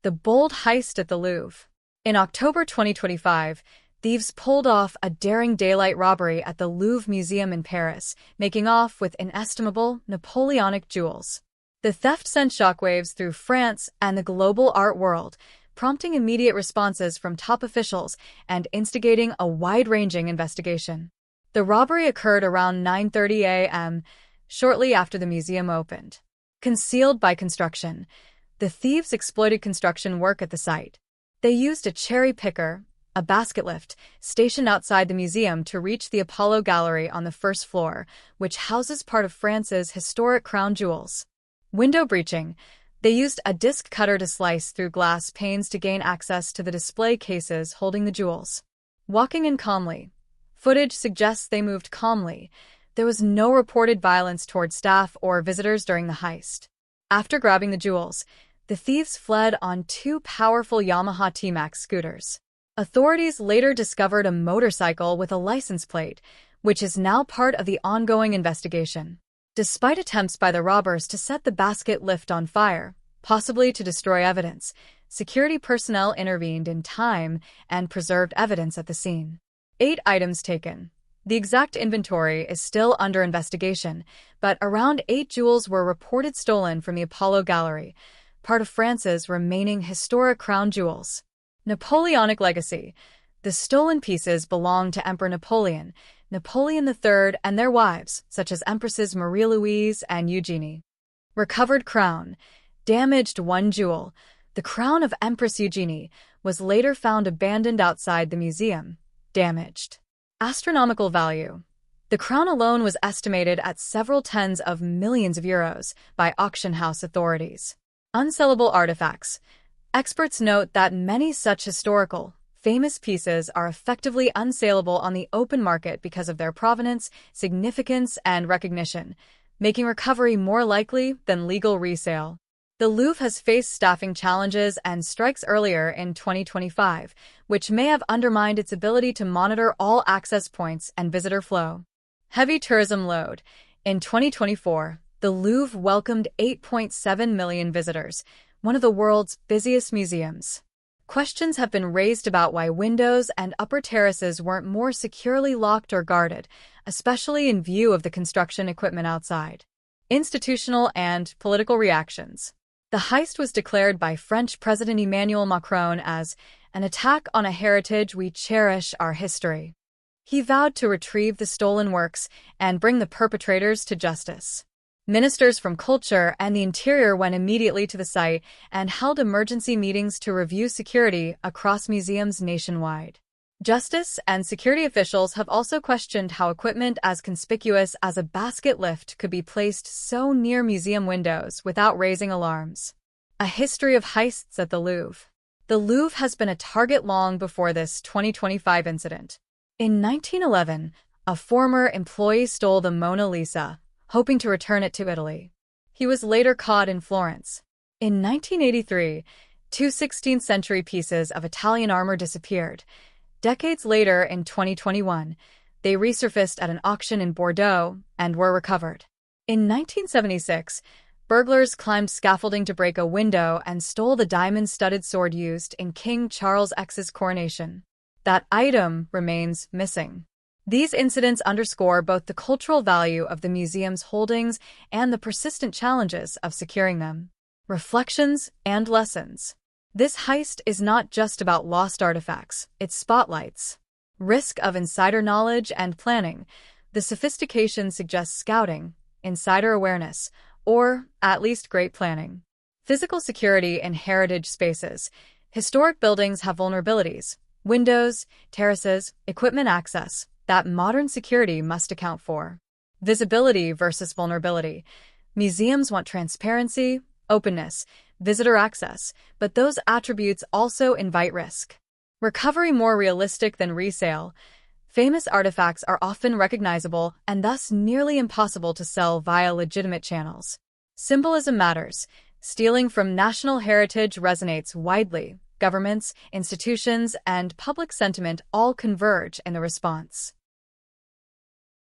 The bold heist at the Louvre. In October 2025, thieves pulled off a daring daylight robbery at the Louvre Museum in Paris, making off with inestimable Napoleonic jewels. The theft sent shockwaves through France and the global art world, prompting immediate responses from top officials and instigating a wide-ranging investigation. The robbery occurred around 9:30 a.m., shortly after the museum opened. Concealed by construction, the thieves exploited construction work at the site. They used a cherry picker, a basket lift, stationed outside the museum to reach the Apollo Gallery on the first floor, which houses part of France's historic crown jewels. Window breaching. They used a disc cutter to slice through glass panes to gain access to the display cases holding the jewels. Walking in calmly. Footage suggests they moved calmly. There was no reported violence toward staff or visitors during the heist. After grabbing the jewels, the thieves fled on two powerful Yamaha T-Max scooters. Authorities later discovered a motorcycle with a license plate, which is now part of the ongoing investigation. Despite attempts by the robbers to set the basket lift on fire, possibly to destroy evidence, security personnel intervened in time and preserved evidence at the scene. 8 items taken. The exact inventory is still under investigation, but around 8 jewels were reported stolen from the Apollo Gallery, part of France's remaining historic crown jewels. Napoleonic legacy. The stolen pieces belong to Emperor Napoleon, Napoleon III, and their wives, such as Empresses Marie-Louise and Eugenie. Recovered crown. Damaged 1 jewel. The crown of Empress Eugenie was later found abandoned outside the museum. Damaged. Astronomical value. The crown alone was estimated at several tens of millions of euros by auction house authorities. Unsellable artifacts. Experts note that many such historical, famous pieces are effectively unsaleable on the open market because of their provenance, significance, and recognition, making recovery more likely than legal resale. The Louvre has faced staffing challenges and strikes earlier in 2025, which may have undermined its ability to monitor all access points and visitor flow. Heavy tourism load. In 2024, the Louvre welcomed 8.7 million visitors, one of the world's busiest museums. Questions have been raised about why windows and upper terraces weren't more securely locked or guarded, especially in view of the construction equipment outside. Institutional and political reactions. The heist was declared by French President Emmanuel Macron as an attack on a heritage we cherish, our history. He vowed to retrieve the stolen works and bring the perpetrators to justice. Ministers from Culture and the Interior went immediately to the site and held emergency meetings to review security across museums nationwide. Justice and security officials have also questioned how equipment as conspicuous as a basket lift could be placed so near museum windows without raising alarms. A history of heists at the Louvre. The Louvre has been a target long before this 2025 incident. In 1911, a former employee stole the Mona Lisa, hoping to return it to Italy. He was later caught in Florence. In 1983, 2 16th-century pieces of Italian armor disappeared. Decades later, in 2021, they resurfaced at an auction in Bordeaux and were recovered. In 1976, burglars climbed scaffolding to break a window and stole the diamond-studded sword used in King Charles X's coronation. That item remains missing. These incidents underscore both the cultural value of the museum's holdings and the persistent challenges of securing them. Reflections and lessons. This heist is not just about lost artifacts, it spotlights risk of insider knowledge and planning. The sophistication suggests scouting, insider awareness, or at least great planning. Physical security in heritage spaces. Historic buildings have vulnerabilities, windows, terraces, equipment access, that modern security must account for. Visibility versus vulnerability. Museums want transparency, openness, visitor access, but those attributes also invite risk. Recovery more realistic than resale. Famous artifacts are often recognizable and thus nearly impossible to sell via legitimate channels. Symbolism matters. Stealing from national heritage resonates widely. Governments, institutions, and public sentiment all converge in the response.